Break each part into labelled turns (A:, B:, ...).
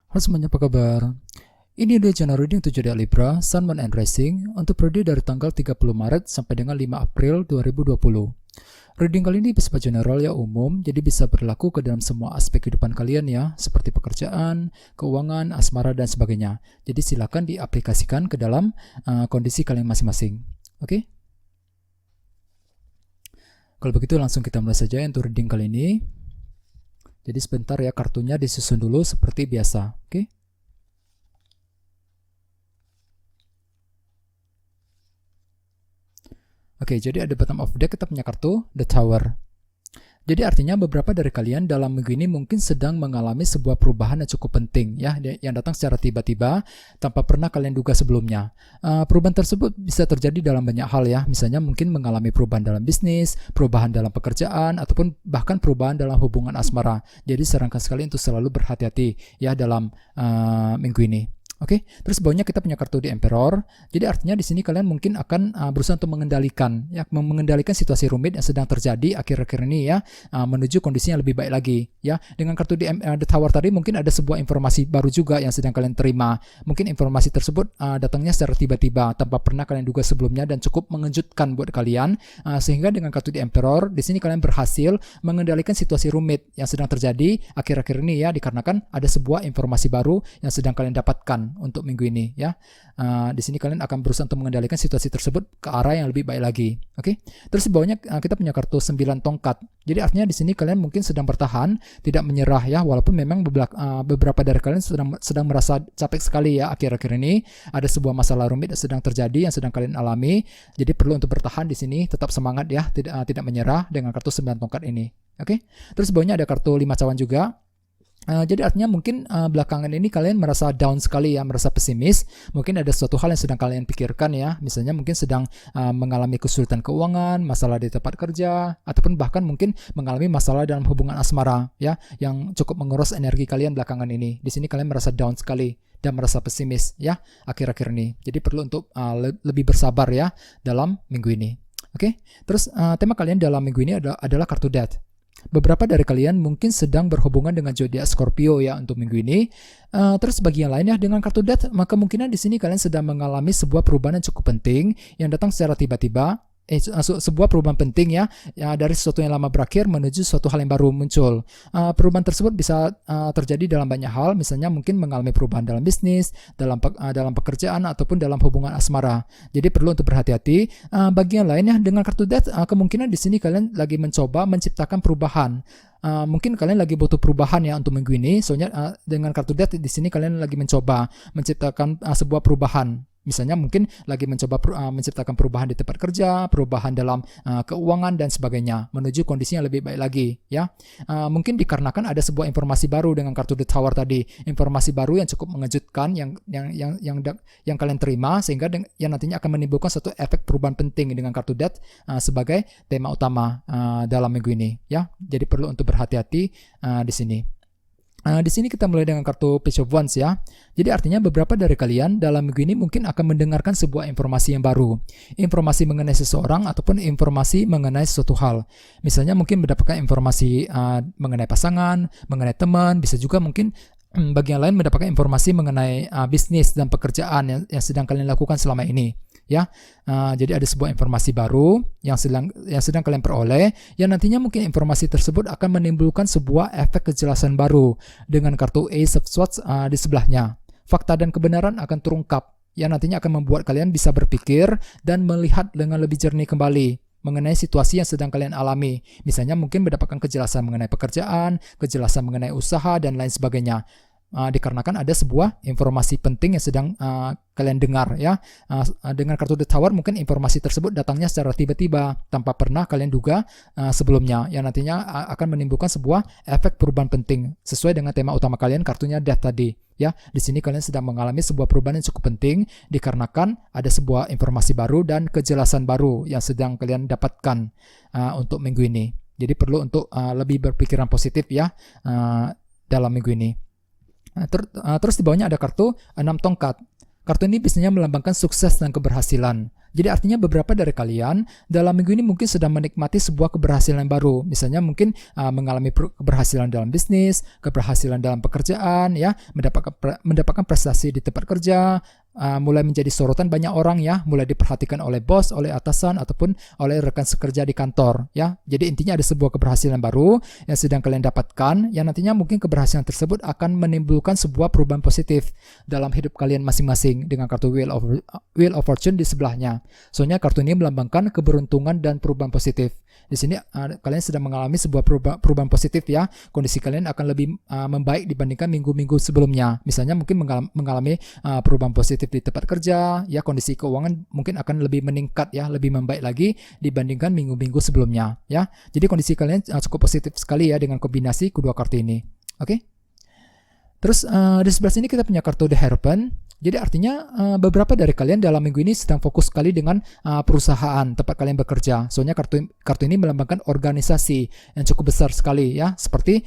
A: Halo semuanya, apa kabar? Ini dia channel reading 7 dari Libra, Sun, Moon, and Rising untuk periode dari tanggal 30 Maret sampai dengan 5 April 2020. Reading kali ini bersifat general ya, umum, jadi bisa berlaku ke dalam semua aspek kehidupan kalian ya, seperti pekerjaan, keuangan, asmara, dan sebagainya. Jadi silakan diaplikasikan ke dalam kondisi kalian masing-masing. Oke? Kalau begitu langsung kita mulai saja untuk reading kali ini. Jadi sebentar ya, kartunya disusun dulu seperti biasa. Oke? Oke, jadi ada bottom of deck, kita punya kartu The Tower. Jadi artinya beberapa dari kalian dalam minggu ini mungkin sedang mengalami sebuah perubahan yang cukup penting ya, yang datang secara tiba-tiba tanpa pernah kalian duga sebelumnya. Perubahan tersebut bisa terjadi dalam banyak hal ya, misalnya mungkin mengalami perubahan dalam bisnis, perubahan dalam pekerjaan, ataupun bahkan perubahan dalam hubungan asmara. Jadi sarankan sekali untuk selalu berhati-hati ya dalam minggu ini. Oke, terus bawahnya kita punya kartu di Emperor. Jadi artinya di sini kalian mungkin akan berusaha untuk mengendalikan situasi rumit yang sedang terjadi akhir-akhir ini ya, menuju kondisi yang lebih baik lagi ya. Dengan kartu di The Tower tadi mungkin ada sebuah informasi baru juga yang sedang kalian terima. Mungkin informasi tersebut datangnya secara tiba-tiba tanpa pernah kalian duga sebelumnya dan cukup mengejutkan buat kalian, sehingga dengan kartu di Emperor di sini kalian berhasil mengendalikan situasi rumit yang sedang terjadi akhir-akhir ini ya, dikarenakan ada sebuah informasi baru yang sedang kalian dapatkan untuk minggu ini ya. Di sini kalian akan berusaha untuk mengendalikan situasi tersebut ke arah yang lebih baik lagi. Oke. Terus di bawahnya kita punya kartu 9 tongkat. Jadi artinya di sini kalian mungkin sedang bertahan, tidak menyerah ya, walaupun memang beberapa dari kalian sedang merasa capek sekali ya akhir-akhir ini. Ada sebuah masalah rumit yang sedang terjadi, yang sedang kalian alami. Jadi perlu untuk bertahan di sini, tetap semangat ya, tidak menyerah dengan kartu 9 tongkat ini. Oke. Terus di bawahnya ada kartu 5 cawan juga. Jadi artinya mungkin belakangan ini kalian merasa down sekali ya, merasa pesimis. Mungkin ada suatu hal yang sedang kalian pikirkan ya, misalnya mungkin sedang mengalami kesulitan keuangan, masalah di tempat kerja, ataupun bahkan mungkin mengalami masalah dalam hubungan asmara ya, yang cukup menguras energi kalian belakangan ini. Di sini kalian merasa down sekali dan merasa pesimis ya akhir-akhir ini. Jadi perlu untuk lebih bersabar ya dalam minggu ini. Oke. Terus tema kalian dalam minggu ini adalah kartu Death. Beberapa dari kalian mungkin sedang berhubungan dengan zodiak Scorpio ya untuk minggu ini. Terus bagi yang lainnya dengan kartu Death, maka kemungkinan di sini kalian sedang mengalami sebuah perubahan yang cukup penting yang datang secara tiba-tiba. Sebuah perubahan penting ya, dari sesuatu yang lama berakhir menuju suatu hal yang baru muncul. Perubahan tersebut bisa terjadi dalam banyak hal, misalnya mungkin mengalami perubahan dalam bisnis, dalam pekerjaan, ataupun dalam hubungan asmara. Jadi perlu untuk berhati-hati. Bagi yang lainnya dengan kartu Death, kemungkinan di sini kalian lagi mencoba menciptakan perubahan. Mungkin kalian lagi butuh perubahan ya untuk minggu ini. Soalnya dengan kartu Death di sini kalian lagi mencoba menciptakan sebuah perubahan. Misalnya mungkin lagi mencoba menciptakan perubahan di tempat kerja, perubahan dalam keuangan dan sebagainya, menuju kondisi yang lebih baik lagi ya. Mungkin dikarenakan ada sebuah informasi baru dengan kartu The Tower tadi, informasi baru yang cukup mengejutkan yang kalian terima, sehingga yang nantinya akan menimbulkan suatu efek perubahan penting dengan kartu Death sebagai tema utama dalam minggu ini ya. Jadi perlu untuk berhati-hati di sini. Di sini kita mulai dengan kartu Page of Wands ya. Jadi artinya beberapa dari kalian dalam minggu ini mungkin akan mendengarkan sebuah informasi yang baru. Informasi mengenai seseorang ataupun informasi mengenai sesuatu hal. Misalnya mungkin mendapatkan informasi mengenai pasangan, mengenai teman, bisa juga mungkin bagi yang lain mendapatkan informasi mengenai bisnis dan pekerjaan yang sedang kalian lakukan selama ini. Ya, jadi ada sebuah informasi baru yang sedang kalian peroleh, yang nantinya mungkin informasi tersebut akan menimbulkan sebuah efek kejelasan baru dengan kartu Ace of Swords di sebelahnya. Fakta dan kebenaran akan terungkap, yang nantinya akan membuat kalian bisa berpikir dan melihat dengan lebih jernih kembali mengenai situasi yang sedang kalian alami. Misalnya mungkin mendapatkan kejelasan mengenai pekerjaan, kejelasan mengenai usaha, dan lain sebagainya. Dikarenakan ada sebuah informasi penting yang sedang kalian dengar ya. Dengan kartu The Tower mungkin informasi tersebut datangnya secara tiba-tiba tanpa pernah kalian duga sebelumnya, yang nantinya akan menimbulkan sebuah efek perubahan penting sesuai dengan tema utama kalian, kartunya Death tadi ya. Di sini kalian sedang mengalami sebuah perubahan yang cukup penting dikarenakan ada sebuah informasi baru dan kejelasan baru yang sedang kalian dapatkan untuk minggu ini. Jadi perlu untuk lebih berpikiran positif ya dalam minggu ini. Terus di bawahnya ada kartu 6 tongkat. Kartu ini biasanya melambangkan sukses dan keberhasilan. Jadi artinya beberapa dari kalian dalam minggu ini mungkin sedang menikmati sebuah keberhasilan baru. Misalnya mungkin mengalami keberhasilan dalam bisnis, keberhasilan dalam pekerjaan, ya, mendapatkan prestasi di tempat kerja, mulai menjadi sorotan banyak orang, ya, mulai diperhatikan oleh bos, oleh atasan ataupun oleh rekan sekerja di kantor, ya. Jadi intinya ada sebuah keberhasilan baru yang sedang kalian dapatkan, yang nantinya mungkin keberhasilan tersebut akan menimbulkan sebuah perubahan positif dalam hidup kalian masing-masing dengan kartu Wheel of Fortune di sebelahnya. Soalnya kartu ini melambangkan keberuntungan dan perubahan positif. Di sini kalian sedang mengalami sebuah perubahan positif, ya. Kondisi kalian akan lebih membaik dibandingkan minggu-minggu sebelumnya. Misalnya mungkin mengalami perubahan positif di tempat kerja, ya, kondisi keuangan mungkin akan lebih meningkat, ya, lebih membaik lagi dibandingkan minggu-minggu sebelumnya, ya. Jadi kondisi kalian cukup positif sekali, ya, dengan kombinasi kedua kartu ini. Oke. Terus di sebelah sini kita punya kartu The Hierophant. Jadi artinya beberapa dari kalian dalam minggu ini sedang fokus sekali dengan perusahaan tempat kalian bekerja. Soalnya kartu ini melambangkan organisasi yang cukup besar sekali, ya, seperti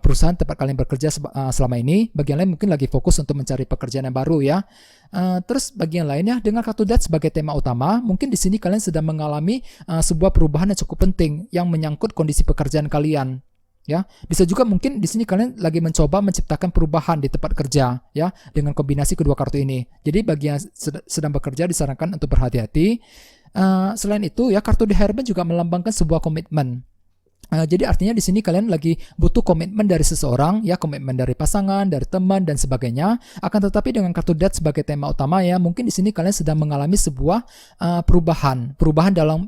A: perusahaan tempat kalian bekerja selama ini. Bagian lain mungkin lagi fokus untuk mencari pekerjaan yang baru, ya. Terus bagian lainnya dengan kartu Death sebagai tema utama, mungkin di sini kalian sedang mengalami sebuah perubahan yang cukup penting yang menyangkut kondisi pekerjaan kalian. Ya, bisa juga mungkin di sini kalian lagi mencoba menciptakan perubahan di tempat kerja, ya, dengan kombinasi kedua kartu ini. Jadi bagi yang sedang bekerja disarankan untuk berhati-hati. Selain itu, ya, kartu The Hierophant juga melambangkan sebuah komitmen. Jadi artinya di sini kalian lagi butuh komitmen dari seseorang, ya, komitmen dari pasangan, dari teman dan sebagainya. Akan tetapi dengan kartu Death sebagai tema utama, ya, mungkin di sini kalian sedang mengalami sebuah perubahan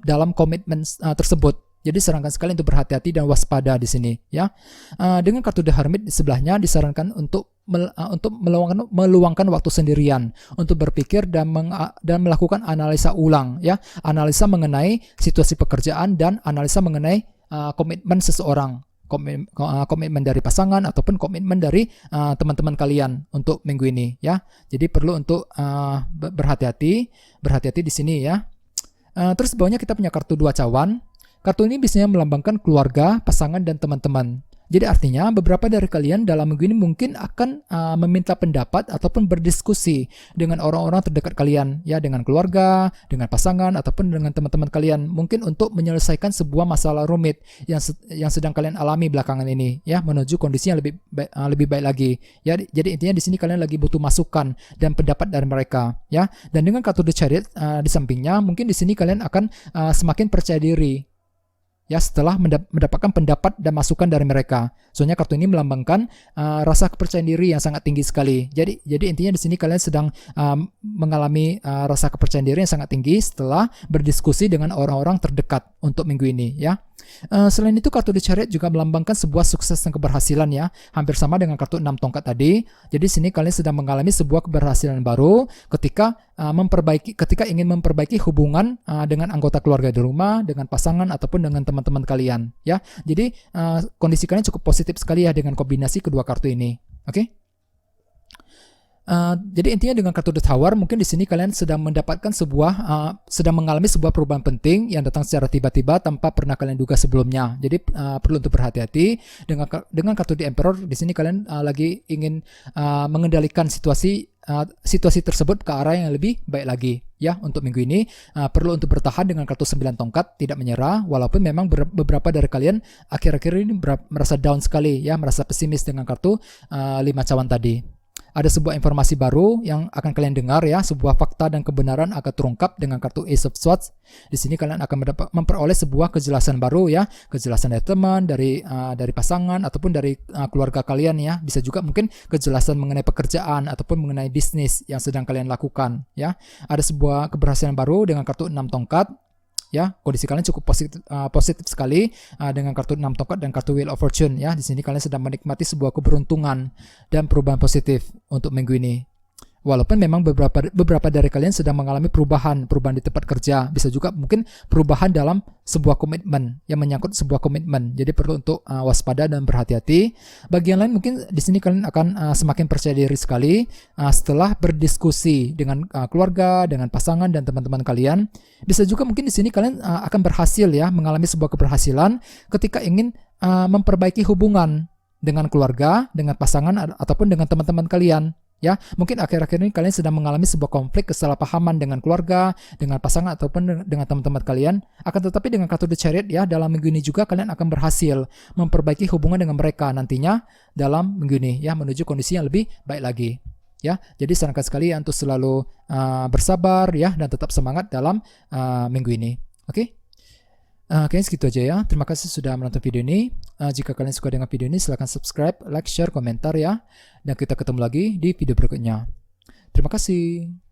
A: dalam komitmen tersebut. Jadi sarankan sekali untuk berhati-hati dan waspada di sini, ya. Dengan kartu The Hermit di sebelahnya disarankan untuk meluangkan waktu sendirian untuk berpikir dan melakukan analisa ulang, ya, analisa mengenai situasi pekerjaan dan analisa mengenai komitmen seseorang, komitmen dari pasangan ataupun komitmen dari teman-teman kalian untuk minggu ini, ya. Jadi perlu untuk berhati-hati di sini, ya. Terus bawahnya kita punya kartu Dua Cawan. Kartu ini biasanya melambangkan keluarga, pasangan, dan teman-teman. Jadi artinya beberapa dari kalian dalam minggu ini mungkin akan meminta pendapat ataupun berdiskusi dengan orang-orang terdekat kalian, ya, dengan keluarga, dengan pasangan, ataupun dengan teman-teman kalian, mungkin untuk menyelesaikan sebuah masalah rumit yang sedang kalian alami belakangan ini, ya, menuju kondisi yang lebih baik lagi, ya. Jadi intinya di sini kalian lagi butuh masukan dan pendapat dari mereka, ya. Dan dengan kartu The Chariot di sampingnya, mungkin di sini kalian akan semakin percaya diri, ya, setelah mendapatkan pendapat dan masukan dari mereka. Soalnya kartu ini melambangkan rasa kepercayaan diri yang sangat tinggi sekali. Jadi intinya di sini kalian sedang mengalami rasa kepercayaan diri yang sangat tinggi setelah berdiskusi dengan orang-orang terdekat untuk minggu ini, ya. Selain itu kartu The Chariot juga melambangkan sebuah sukses dan keberhasilan, ya, hampir sama dengan kartu 6 tongkat tadi. Jadi sini kalian sedang mengalami sebuah keberhasilan baru ketika ingin memperbaiki hubungan dengan anggota keluarga di rumah, dengan pasangan ataupun dengan teman-teman kalian, ya. Jadi kondisi kalian cukup positif sekali, ya, dengan kombinasi kedua kartu ini. Oke. Jadi intinya dengan kartu The Tower mungkin di sini kalian sedang mengalami sebuah perubahan penting yang datang secara tiba-tiba tanpa pernah kalian duga sebelumnya. Jadi perlu untuk berhati-hati dengan kartu The Emperor. Di sini kalian lagi ingin mengendalikan situasi tersebut ke arah yang lebih baik lagi, ya. Untuk minggu ini perlu untuk bertahan dengan kartu 9 tongkat, tidak menyerah walaupun memang beberapa dari kalian akhir-akhir ini merasa down sekali, ya, merasa pesimis dengan kartu 5 cawan tadi. Ada sebuah informasi baru yang akan kalian dengar, ya, sebuah fakta dan kebenaran akan terungkap dengan kartu Ace of Swords. Di sini kalian akan memperoleh sebuah kejelasan baru, ya, kejelasan dari teman, dari pasangan ataupun dari keluarga kalian, ya. Bisa juga mungkin kejelasan mengenai pekerjaan ataupun mengenai bisnis yang sedang kalian lakukan, ya. Ada sebuah keberhasilan baru dengan kartu 6 tongkat. Ya, kondisi kalian cukup positif sekali dengan kartu 6 tongkat dan kartu Wheel of Fortune, ya. Di sini kalian sedang menikmati sebuah keberuntungan dan perubahan positif untuk minggu ini. Walaupun memang beberapa dari kalian sedang mengalami perubahan di tempat kerja, bisa juga mungkin perubahan dalam sebuah komitmen yang menyangkut sebuah komitmen. Jadi perlu untuk waspada dan berhati-hati. Bagian lain mungkin di sini kalian akan semakin percaya diri sekali setelah berdiskusi dengan keluarga, dengan pasangan dan teman-teman kalian. Bisa juga mungkin di sini kalian akan berhasil, ya, mengalami sebuah keberhasilan ketika ingin memperbaiki hubungan dengan keluarga, dengan pasangan ataupun dengan teman-teman kalian. Ya, mungkin akhir-akhir ini kalian sedang mengalami sebuah konflik kesalahpahaman dengan keluarga, dengan pasangan ataupun dengan teman-teman kalian. Akan tetapi dengan kartu The Chariot ya, dalam minggu ini juga kalian akan berhasil memperbaiki hubungan dengan mereka nantinya dalam minggu ini ya, menuju kondisi yang lebih baik lagi. Ya, jadi sarankan sekali untuk selalu bersabar ya dan tetap semangat dalam minggu ini. Oke? Kayaknya segitu aja ya. Terima kasih sudah menonton video ini. Jika kalian suka dengan video ini, silahkan subscribe, like, share, komentar ya. Dan kita ketemu lagi di video berikutnya. Terima kasih.